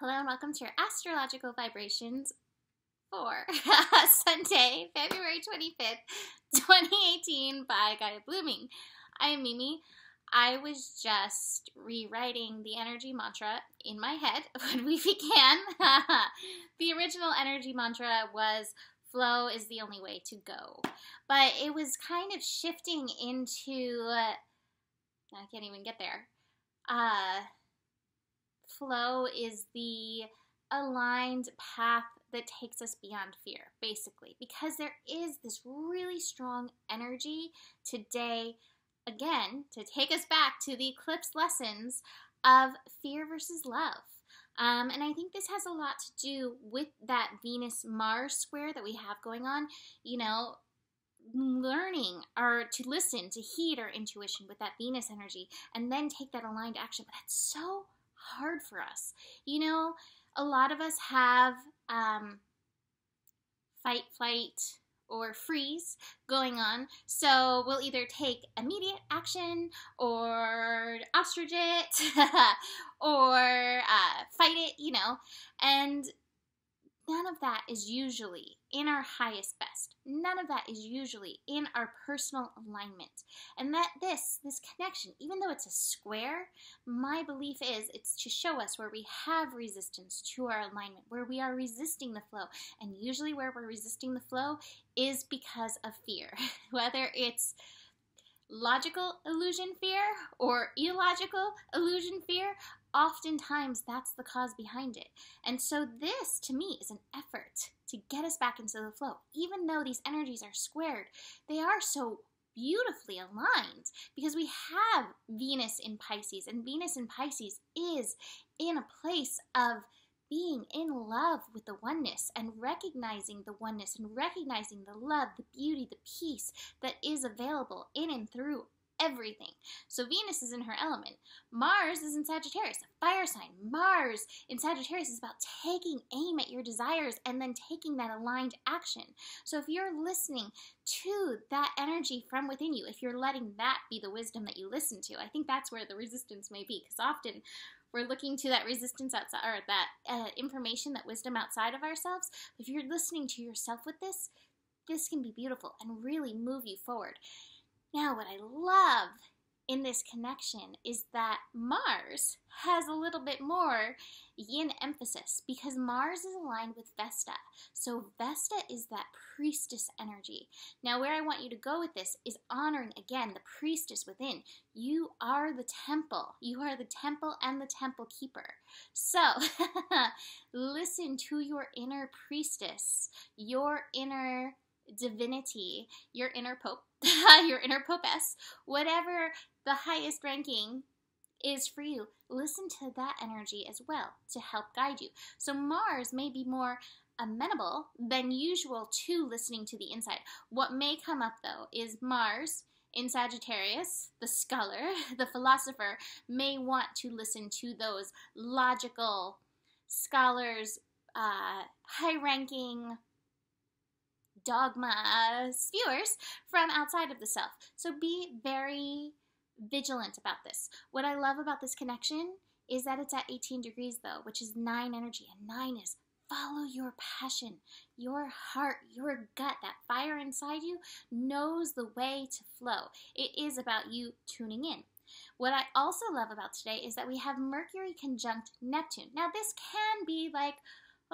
Hello and welcome to your astrological vibrations for Sunday, February 25th, 2018 by Gaia Blooming. I am Mimi. I was just rewriting the energy mantra in my head when we began. The original energy mantra was flow is the only way to go. But it was kind of shifting into, I can't even get there. Flow is the aligned path that takes us beyond fear, basically, because there is this really strong energy today, again, to take us back to the eclipse lessons of fear versus love. And I think this has a lot to do with that Venus-Mars square that we have going on, you know, learning or to listen, to heed our intuition with that Venus energy, and then take that aligned action. But that's so hard for us. You know, a lot of us have fight, flight, or freeze going on. So we'll either take immediate action or ostrich it or fight it, you know, and none of that is usually in our highest best. None of that is usually in our personal alignment. And that this connection, even though it's a square, my belief is it's to show us where we have resistance to our alignment, where we are resisting the flow. And usually where we're resisting the flow is because of fear. Whether it's logical illusion fear or illogical illusion fear, oftentimes that's the cause behind it. And so this, to me, is an effort to get us back into the flow. Even though these energies are squared, they are so beautifully aligned because we have Venus in Pisces, and Venus in Pisces is in a place of being in love with the oneness and recognizing the oneness and recognizing the love, the beauty, the peace that is available in and through everything. So Venus is in her element. Mars is in Sagittarius, a fire sign. Mars in Sagittarius is about taking aim at your desires and then taking that aligned action. So if you're listening to that energy from within you, if you're letting that be the wisdom that you listen to, I think that's where the resistance may be, because often we're looking to that resistance outside, or that information, that wisdom outside of ourselves. If you're listening to yourself with this can be beautiful and really move you forward. Now, what I love in this connection is that Mars has a little bit more yin emphasis because Mars is aligned with Vesta. So Vesta is that priestess energy. Now, where I want you to go with this is honoring, again, the priestess within. You are the temple. You are the temple and the temple keeper. So listen to your inner priestess, your inner divinity, your inner pope, your inner popess, whatever the highest ranking is for you. Listen to that energy as well to help guide you. So Mars may be more amenable than usual to listening to the inside. What may come up though is Mars in Sagittarius, the scholar, the philosopher, may want to listen to those logical scholars, high-ranking dogma spewers from outside of the self. So be very vigilant about this. What I love about this connection is that it's at 18 degrees though, which is 9 energy, and 9 is follow your passion, your heart, your gut. That fire inside you knows the way to flow. It is about you tuning in. What I also love about today is that we have Mercury conjunct Neptune. Now this can be like,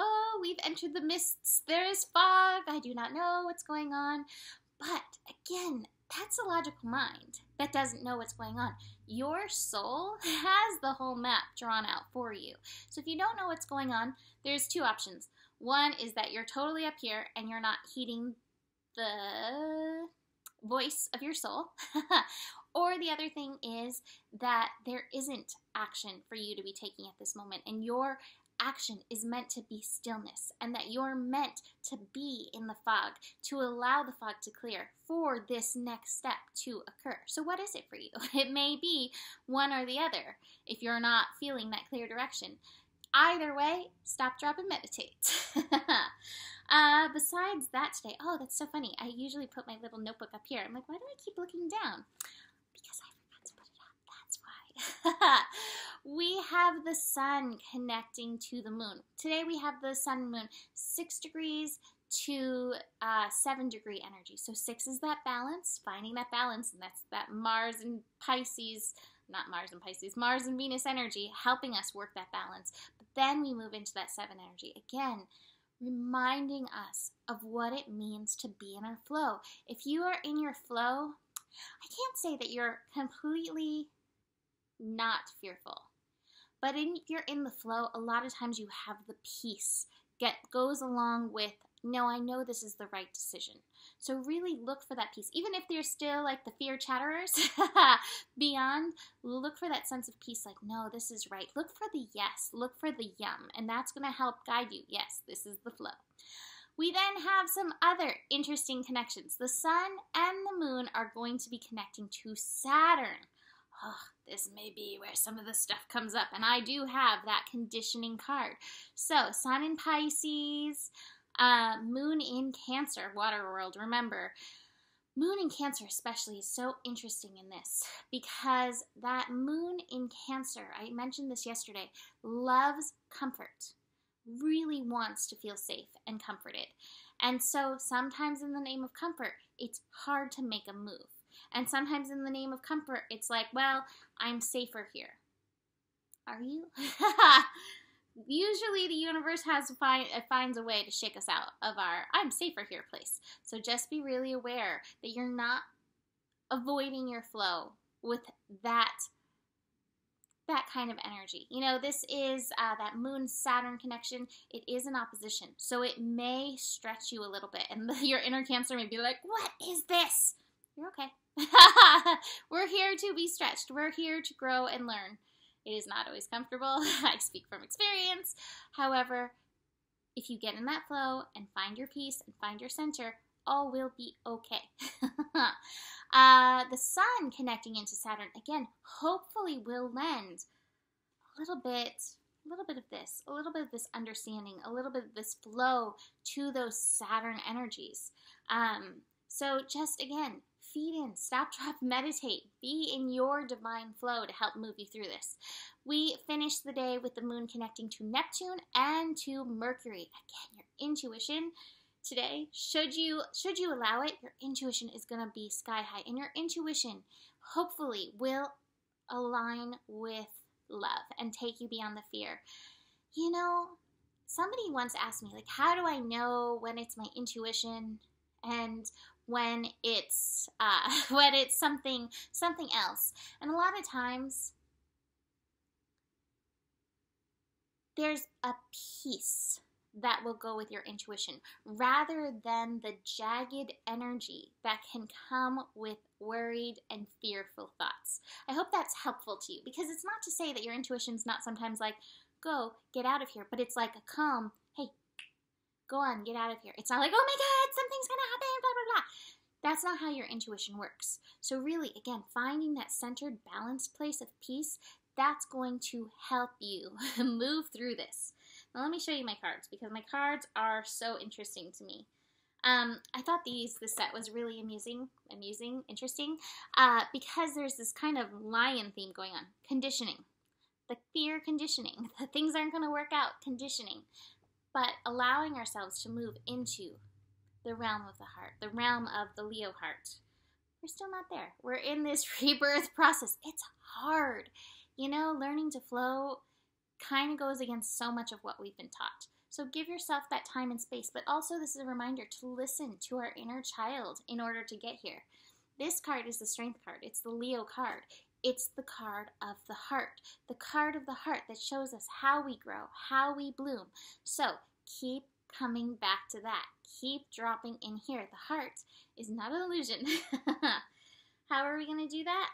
oh, we've entered the mists, there is fog, I do not know what's going on. But again, that's a logical mind that doesn't know what's going on. Your soul has the whole map drawn out for you. So if you don't know what's going on, there's two options. One is that you're totally up here and you're not heeding the voice of your soul. Or the other thing is that there isn't action for you to be taking at this moment, and your action is meant to be stillness, and that you're meant to be in the fog, to allow the fog to clear for this next step to occur. So what is it for you? It may be one or the other if you're not feeling that clear direction. Either way, stop, drop, and meditate. Besides that today, oh, that's so funny. I usually put my little notebook up here. I'm like, why do I keep looking down? Because I forgot to put it up. That's why. We have the sun connecting to the moon. Today we have the sun and moon 6 degrees to 7 degree energy. So 6 is that balance, finding that balance, and that's that Mars and Pisces, not Mars and Pisces, Mars and Venus energy helping us work that balance. But then we move into that 7 energy. Again, reminding us of what it means to be in our flow. If you are in your flow, I can't say that you're completely not fearful, but if you're in the flow, a lot of times you have the peace that goes along with, no, I know this is the right decision. So really look for that peace. Even if there's still like the fear chatterers beyond, look for that sense of peace, like, no, this is right. Look for the yes, look for the yum, and that's going to help guide you. Yes, this is the flow. We then have some other interesting connections. The sun and the moon are going to be connecting to Saturn. Oh, this may be where some of the stuff comes up, and I do have that conditioning card. So, sun in Pisces, moon in Cancer, water world. Remember, moon in Cancer especially is so interesting in this because that moon in Cancer, I mentioned this yesterday, loves comfort, really wants to feel safe and comforted. And so sometimes in the name of comfort, it's hard to make a move. And sometimes in the name of comfort, it's like, well, I'm safer here. Are you? Usually the universe finds a way to shake us out of our I'm safer here place. So just be really aware that you're not avoiding your flow with that kind of energy. You know, this is that Moon-Saturn connection. It is an opposition, so it may stretch you a little bit, and your inner Cancer may be like, what is this? You're okay. We're here to be stretched. We're here to grow and learn. It is not always comfortable. I speak from experience. However, if you get in that flow and find your peace and find your center, all will be okay. The sun connecting into Saturn, again, hopefully will lend a little bit of this understanding, a little bit of this flow to those Saturn energies. So just, again, feed in, stop, drop, meditate. Be in your divine flow to help move you through this. We finish the day with the moon connecting to Neptune and to Mercury. Again, your intuition today, should you allow it, your intuition is going to be sky high. And your intuition, hopefully, will align with love and take you beyond the fear. You know, somebody once asked me, like, how do I know when it's my intuition and when it's something else? And a lot of times there's a peace that will go with your intuition rather than the jagged energy that can come with worried and fearful thoughts. I hope that's helpful to you, because it's not to say that your intuition's not sometimes like, go, get out of here, but it's like a calm, hey, go on, get out of here. It's not like, oh my God, something's gonna happen, blah, blah, blah. That's not how your intuition works. So really, again, finding that centered, balanced place of peace, that's going to help you move through this. Now let me show you my cards, because my cards are so interesting to me. I thought this set was really amusing, interesting, because there's this kind of lion theme going on. Conditioning. The fear conditioning. The things aren't going to work out. Conditioning. But allowing ourselves to move into the realm of the heart, the realm of the Leo heart. We're still not there. We're in this rebirth process. It's hard. You know, learning to flow kind of goes against so much of what we've been taught. So give yourself that time and space, but also this is a reminder to listen to our inner child in order to get here. This card is the Strength card. It's the Leo card. It's the card of the heart that shows us how we grow, how we bloom. So keep coming back to that. Keep dropping in here. The heart is not an illusion. How are we going to do that?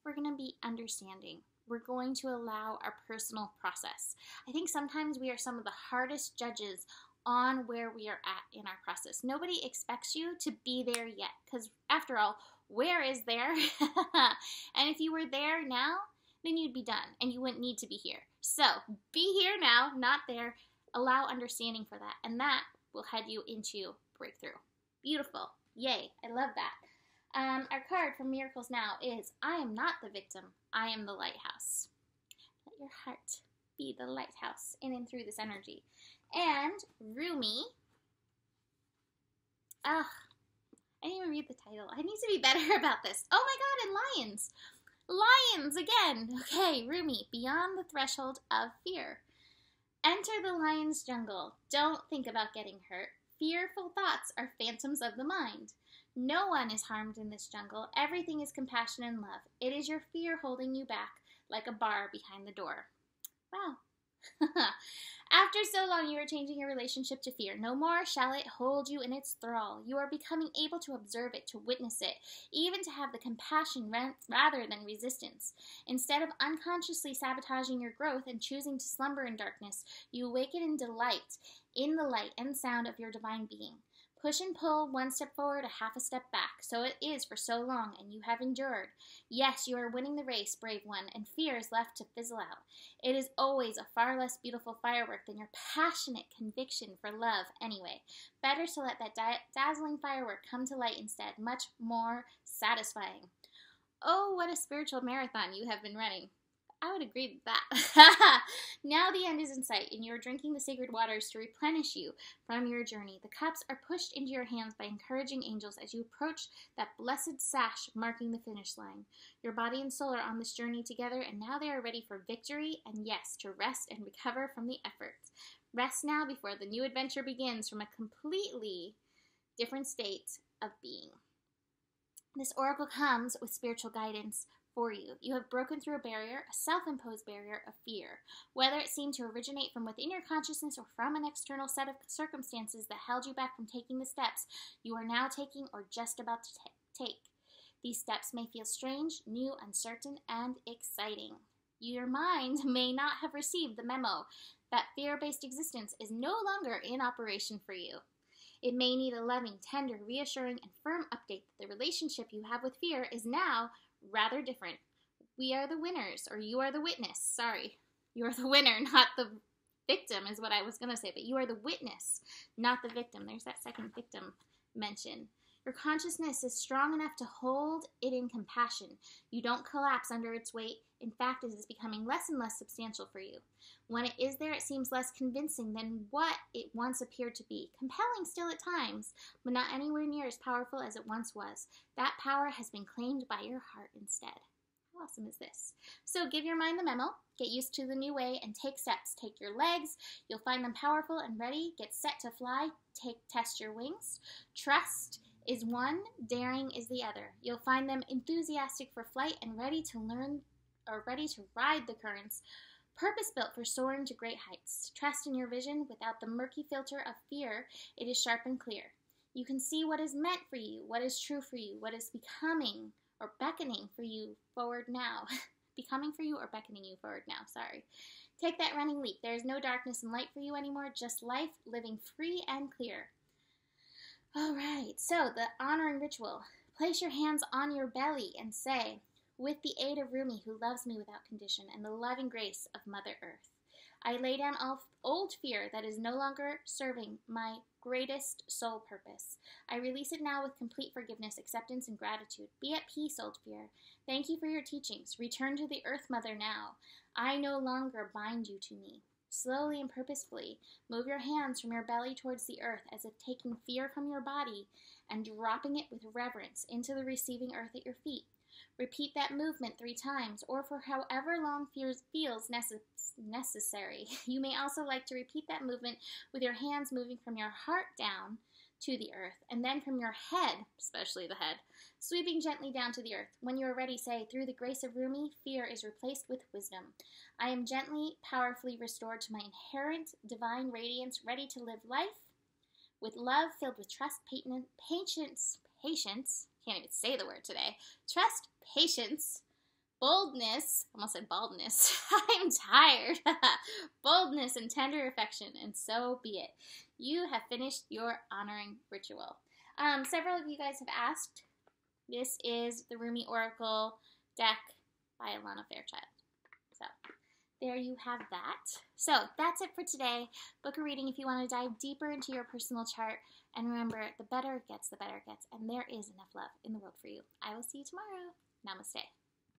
We're going to be understanding. We're going to allow our personal process. I think sometimes we are some of the hardest judges on where we are at in our process. Nobody expects you to be there yet, because after all, where is there? And if you were there now, then you'd be done and you wouldn't need to be here. So be here now, not there. Allow understanding for that, and that will head you into breakthrough. Beautiful. Yay. I love that. Our card from Miracles Now is, I am not the victim. I am the lighthouse. Let your heart be the lighthouse in and through this energy. And Rumi, I didn't even read the title. I need to be better about this. Oh my God, and lions. Lions again. Okay, Rumi, beyond the threshold of fear. Enter the lion's jungle. Don't think about getting hurt. Fearful thoughts are phantoms of the mind. No one is harmed in this jungle. Everything is compassion and love. It is your fear holding you back like a bar behind the door. Wow. After so long, you are changing your relationship to fear. No more shall it hold you in its thrall. You are becoming able to observe it, to witness it, even to have the compassion rather than resistance. Instead of unconsciously sabotaging your growth and choosing to slumber in darkness, you awaken in delight in the light and sound of your divine being. Push and pull, one step forward, a half a step back. So it is for so long, and you have endured. Yes, you are winning the race, brave one, and fear is left to fizzle out. It is always a far less beautiful firework than your passionate conviction for love anyway. Better to let that dazzling firework come to light instead, much more satisfying. Oh, what a spiritual marathon you have been running. I would agree with that. Now the end is in sight, and you are drinking the sacred waters to replenish you from your journey. The cups are pushed into your hands by encouraging angels as you approach that blessed sash marking the finish line. Your body and soul are on this journey together, and now they are ready for victory and, yes, to rest and recover from the effort. Rest now before the new adventure begins from a completely different state of being. This oracle comes with spiritual guidance for you. You have broken through a barrier, a self-imposed barrier of fear. Whether it seemed to originate from within your consciousness or from an external set of circumstances that held you back from taking the steps you are now taking or just about to take. These steps may feel strange, new, uncertain, and exciting. Your mind may not have received the memo that fear-based existence is no longer in operation for you. It may need a loving, tender, reassuring, and firm update that the relationship you have with fear is now rather different. We are the winners, or you are the witness. Sorry. You are the winner, not the victim is what I was going to say, but you are the witness, not the victim. There's that second victim mention. Your consciousness is strong enough to hold it in compassion. You don't collapse under its weight. In fact, it is becoming less and less substantial for you. When it is there, it seems less convincing than what it once appeared to be. Compelling still at times, but not anywhere near as powerful as it once was. That power has been claimed by your heart instead. How awesome is this? So give your mind the memo, get used to the new way, and take steps. Take your legs. You'll find them powerful and ready. Get set to fly. Test your wings. Trust is one, daring is the other. You'll find them enthusiastic for flight and ready to learn or ready to ride the currents, purpose-built for soaring to great heights. Trust in your vision without the murky filter of fear. It is sharp and clear. You can see what is meant for you, what is true for you, what is becoming or beckoning for you forward now. Becoming for you or beckoning you forward now, sorry. Take that running leap. There is no darkness and light for you anymore, just life living free and clear. All right, so the honoring ritual. Place your hands on your belly and say, with the aid of Rumi, who loves me without condition, and the loving grace of Mother Earth, I lay down all old fear that is no longer serving my greatest soul purpose. I release it now with complete forgiveness, acceptance, and gratitude. Be at peace, old fear. Thank you for your teachings. Return to the Earth Mother now. I no longer bind you to me. Slowly and purposefully, move your hands from your belly towards the earth as if taking fear from your body and dropping it with reverence into the receiving earth at your feet. Repeat that movement 3 times, or for however long feels necessary. You may also like to repeat that movement with your hands moving from your heart down to the earth, and then from your head, especially the head, sweeping gently down to the earth. When you are ready, say, through the grace of Rumi, fear is replaced with wisdom. I am gently, powerfully restored to my inherent divine radiance, ready to live life with love filled with trust, patience, can't even say the word today, trust, patience, boldness, almost said baldness, I'm tired, boldness and tender affection, and so be it. You have finished your honoring ritual. Several of you guys have asked. This is the Rumi Oracle deck by Alana Fairchild. So there you have that. So that's it for today. Book a reading if you want to dive deeper into your personal chart. And remember, the better it gets, and there is enough love in the world for you. I will see you tomorrow. Namaste.